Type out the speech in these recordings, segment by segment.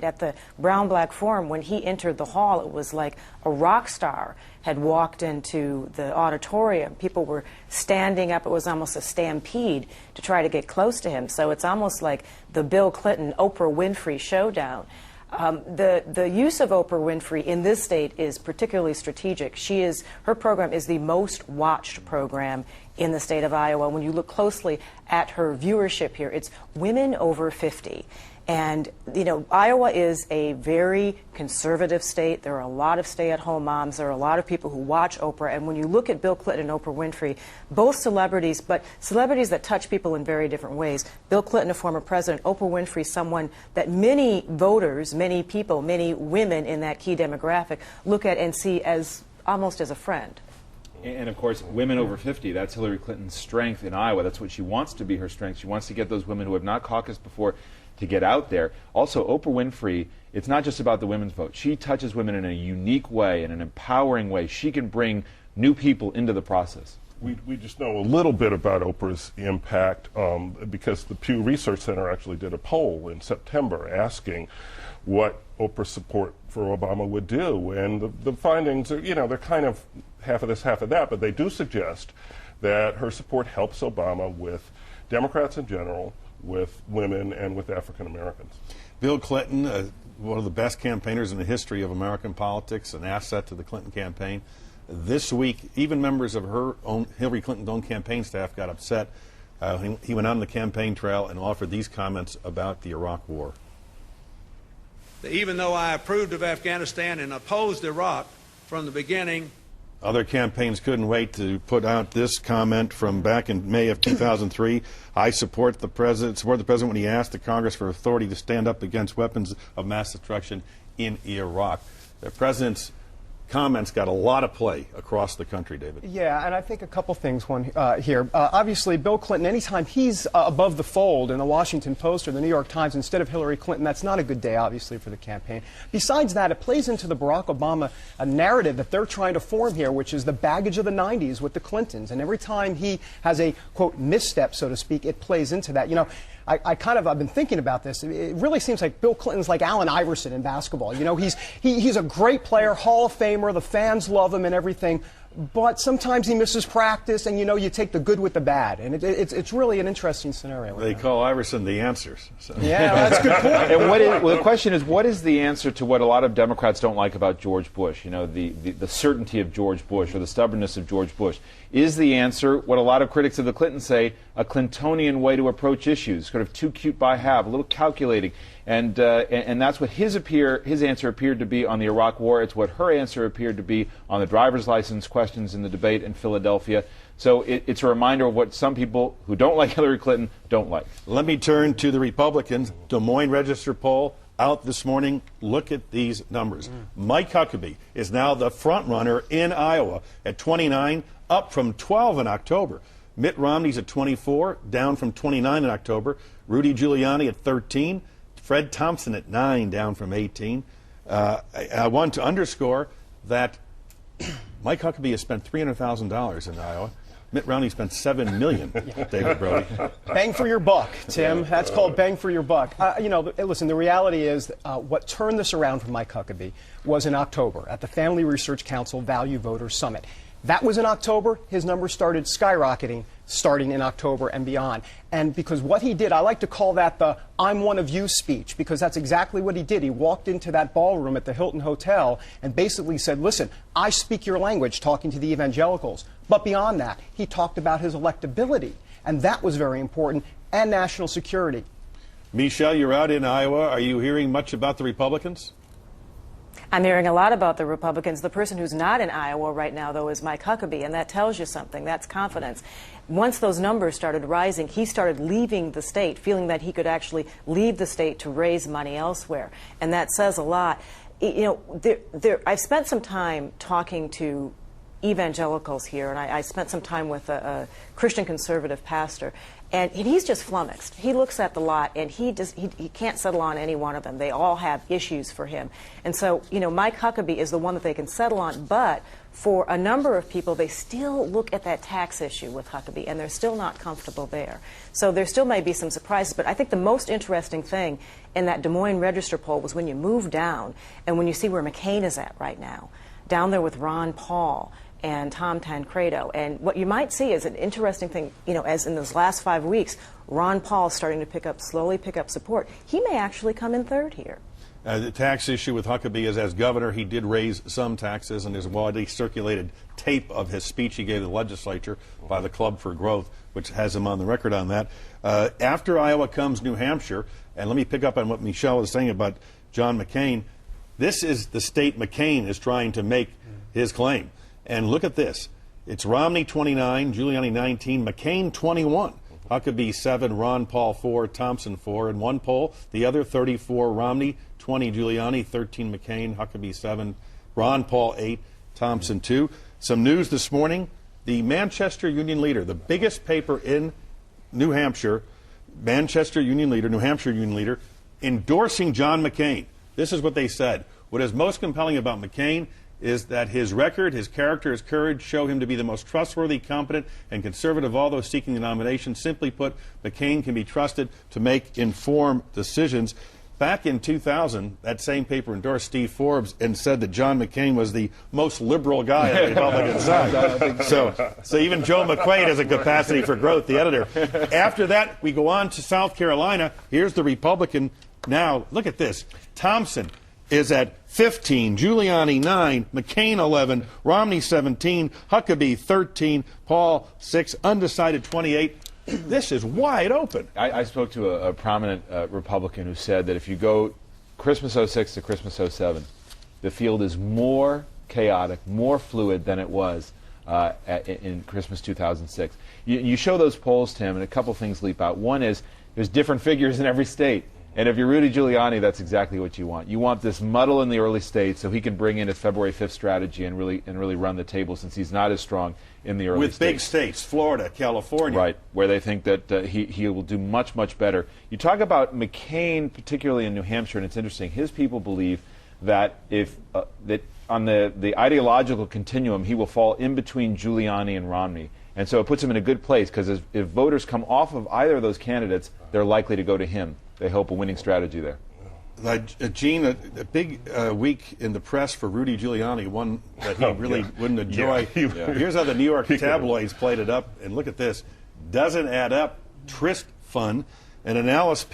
At the Brown Black Forum, when he entered the hall, it was like a rock star had walked into the auditorium. People were standing up. It was almost a stampede to try to get close to him. So it's almost like the Bill Clinton, Oprah Winfrey showdown. The use of Oprah Winfrey in this state is particularly strategic. Her program is the most watched program in the state of Iowa. When you look closely at her viewership here, it's women over 50. And, you know, Iowa is a very conservative state. There are a lot of stay-at-home moms. There are a lot of people who watch Oprah. And when you look at Bill Clinton and Oprah Winfrey, both celebrities, but celebrities that touch people in very different ways. Bill Clinton, a former president. Oprah Winfrey, someone that many voters, many people, many women in that key demographic look at and see as almost as a friend. And, of course, women over 50, that's Hillary Clinton's strength in Iowa. That's what she wants to be her strength. She wants to get those women who have not caucused before to get out there. Also, Oprah Winfrey, it's not just about the women's vote. She touches women in a unique way, in an empowering way. She can bring new people into the process. We just know a little bit about Oprah's impact because the Pew Research Center actually did a poll in September asking what Oprah's support for Obama would do. And the findings are, you know, they're kind of half of this, half of that, but they do suggest that her support helps Obama with Democrats in general, with women, and with African Americans. Bill Clinton, one of the best campaigners in the history of American politics, an asset to the Clinton campaign. This week, even members of Hillary Clinton's own campaign staff got upset. He went on the campaign trail and offered these comments about the Iraq War. Even though I approved of Afghanistan and opposed Iraq from the beginning, other campaigns couldn't wait to put out this comment from back in May of 2003. I support the president when he asked the Congress for authority to stand up against weapons of mass destruction in Iraq. The president's comments got a lot of play across the country, David. Yeah, and I think a couple things here. Obviously, Bill Clinton, anytime he's above the fold in the Washington Post or the New York Times instead of Hillary Clinton, that's not a good day, obviously, for the campaign. Besides that, it plays into the Barack Obama narrative that they're trying to form here, which is the baggage of the 90s with the Clintons. And every time he has a, quote, misstep, so to speak, it plays into that. You know, I've been thinking about this. It really seems like Bill Clinton's like Allen Iverson in basketball. You know, he's a great player, Hall of Famer, the fans love him and everything, but sometimes he misses practice, and, you know, you take the good with the bad, and it's really an interesting scenario. They call Iverson the answers. So. Yeah, well, that's a good point. And the question is, what is the answer to what a lot of Democrats don't like about George Bush? You know, the certainty of George Bush or the stubbornness of George Bush. Is the answer what a lot of critics of the Clintons say, a Clintonian way to approach issues, sort of too cute by half, a little calculating? And that's what his answer appeared to be on the Iraq War. It's what her answer appeared to be on the driver's license questions in the debate in Philadelphia. So it's a reminder of what some people who don't like Hillary Clinton don't like. Let me turn to the Republicans. Des Moines Register poll out this morning. Look at these numbers. Mike Huckabee is now the front runner in Iowa at 29, up from 12 in October. Mitt Romney's at 24, down from 29 in October. Rudy Giuliani at 13. Fred Thompson at 9, down from 18. I want to underscore that Mike Huckabee has spent $300,000 in Iowa. Mitt Romney spent $7 million, David Brody. Bang for your buck, Tim. That's called bang for your buck. You know, listen, the reality is what turned this around for Mike Huckabee was in October at the Family Research Council Value Voters Summit. That was in October. His numbers started skyrocketing starting in October and beyond. And because what he did, I like to call that the I'm one of you speech, because that's exactly what he did. He walked into that ballroom at the Hilton Hotel and basically said, listen, I speak your language, talking to the evangelicals. But beyond that, he talked about his electability. And that was very important, and national security. Michelle, you're out in Iowa. Are you hearing much about the Republicans? I'm hearing a lot about the Republicans. The person who's not in Iowa right now, though, is Mike Huckabee, and that tells you something. That's confidence. Once those numbers started rising, he started leaving the state, feeling that he could actually leave the state to raise money elsewhere, and that says a lot. You know, I've spent some time talking to evangelicals here, and I spent some time with a Christian conservative pastor, And he's just flummoxed. He looks at the lot, and he can't settle on any one of them. They all have issues for him. And so, you know, Mike Huckabee is the one that they can settle on, but for a number of people, they still look at that tax issue with Huckabee, and they're still not comfortable there. So there still may be some surprises, but I think the most interesting thing in that Des Moines Register poll was when you move down and when you see where McCain is at right now, down there with Ron Paul and Tom Tancredo. And what you might see is an interesting thing, you know, as in those last 5 weeks, Ron Paul is starting to slowly pick up support. He may actually come in third here. The tax issue with Huckabee is, as governor, he did raise some taxes, and there's widely circulated tape of his speech he gave to the legislature by the Club for Growth, which has him on the record on that. After Iowa comes New Hampshire, and let me pick up on what Michelle was saying about John McCain. This is the state McCain is trying to make his claim. And look at this. It's Romney 29, Giuliani 19, McCain 21. Huckabee 7, Ron Paul 4, Thompson 4. In one poll, the other 34, Romney 20, Giuliani 13, McCain, Huckabee 7, Ron Paul 8, Thompson 2. Some news this morning. The Manchester Union Leader, the biggest paper in New Hampshire, Manchester Union Leader, New Hampshire Union Leader, endorsing John McCain. This is what they said. What is most compelling about McCain is that his record, his character, his courage show him to be the most trustworthy, competent, and conservative of all those seeking the nomination. Simply put, McCain can be trusted to make informed decisions. Back in 2000, that same paper endorsed Steve Forbes and said that John McCain was the most liberal guy on the Republican side. So even Joe McQuaid has a capacity for growth, the editor. After that, we go on to South Carolina. Here's the Republican. Now, look at this. Thompson is at 15, Giuliani 9, McCain 11, Romney 17, Huckabee 13, Paul 6, undecided 28. This is wide open. I spoke to a prominent Republican who said that if you go Christmas 06 to Christmas 07, the field is more chaotic, more fluid than it was in Christmas 2006. You show those polls, Tim, and a couple things leap out. One is there's different figures in every state. And if you're Rudy Giuliani, that's exactly what you want. You want this muddle in the early states so he can bring in his February 5th strategy and really run the table, since he's not as strong in the early states. With big states, Florida, California. Right, where they think that he will do much, much better. You talk about McCain, particularly in New Hampshire, and it's interesting. His people believe that if that on the ideological continuum, he will fall in between Giuliani and Romney. And so it puts him in a good place, because if voters come off of either of those candidates, they're likely to go to him. They hope a winning strategy there. Gene, a big week in the press for Rudy Giuliani, one that he really wouldn't enjoy. Yeah. Here's how the New York tabloids played it up, and look at this. Doesn't add up. Tryst fun. An analysis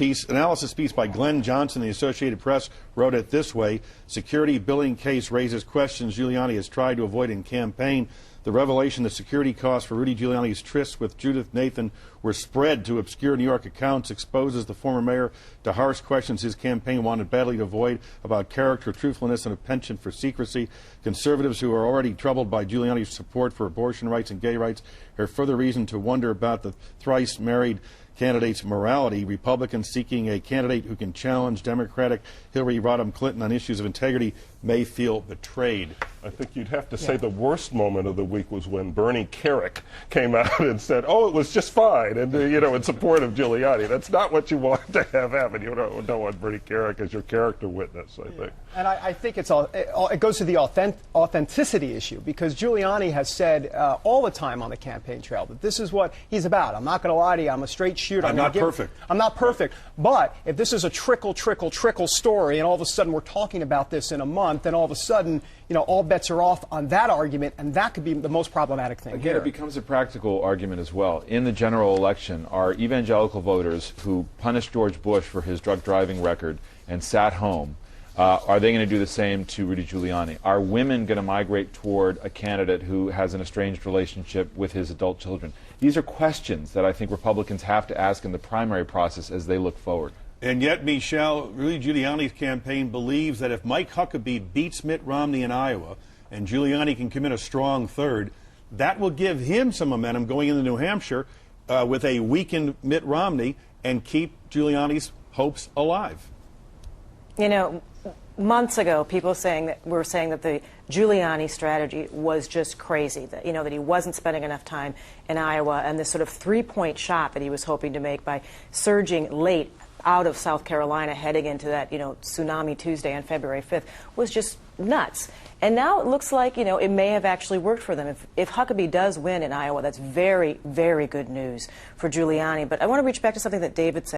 piece by Glenn Johnson, the Associated Press, wrote it this way. Security billing case raises questions Giuliani has tried to avoid in campaign. The revelation that security costs for Rudy Giuliani's tryst with Judith Nathan were spread to obscure New York accounts exposes the former mayor to harsh questions his campaign wanted badly to avoid about character, truthfulness, and a penchant for secrecy. Conservatives who are already troubled by Giuliani's support for abortion rights and gay rights have further reason to wonder about the thrice married candidate's morality. Republicans seeking a candidate who can challenge Democratic Hillary Rodham Clinton on issues of integrity may feel betrayed. I think you'd have to say the worst moment of the week was when Bernie Kerik came out and said, "Oh, it was just fine," and in support of Giuliani. That's not what you want to have happen. You don't want Bernie Kerik as your character witness, I think. And I think it goes to the authenticity issue, because Giuliani has said all the time on the campaign trail that this is what he's about. I'm not going to lie to you. I'm a straight shooter. I'm not perfect. I'm not perfect. But if this is a trickle story, and all of a sudden we're talking about this in a month, then all of a sudden, all bets are off on that argument, and that could be the most problematic thing. Again, it becomes a practical argument as well. In the general election, are evangelical voters who punished George Bush for his drug driving record and sat home, are they going to do the same to Rudy Giuliani? Are women going to migrate toward a candidate who has an estranged relationship with his adult children? These are questions that I think Republicans have to ask in the primary process as they look forward. And yet, Michelle, Rudy Giuliani's campaign believes that if Mike Huckabee beats Mitt Romney in Iowa and Giuliani can come in a strong third, that will give him some momentum going into New Hampshire with a weakened Mitt Romney and keep Giuliani's hopes alive. months ago, people were saying that the Giuliani strategy was just crazy. That that he wasn't spending enough time in Iowa, and this sort of 3-point shot that he was hoping to make by surging late out of South Carolina, heading into that Tsunami Tuesday on February 5th was just nuts. And now it looks like it may have actually worked for them. If Huckabee does win in Iowa, that's very, very good news for Giuliani. But I want to reach back to something that David said.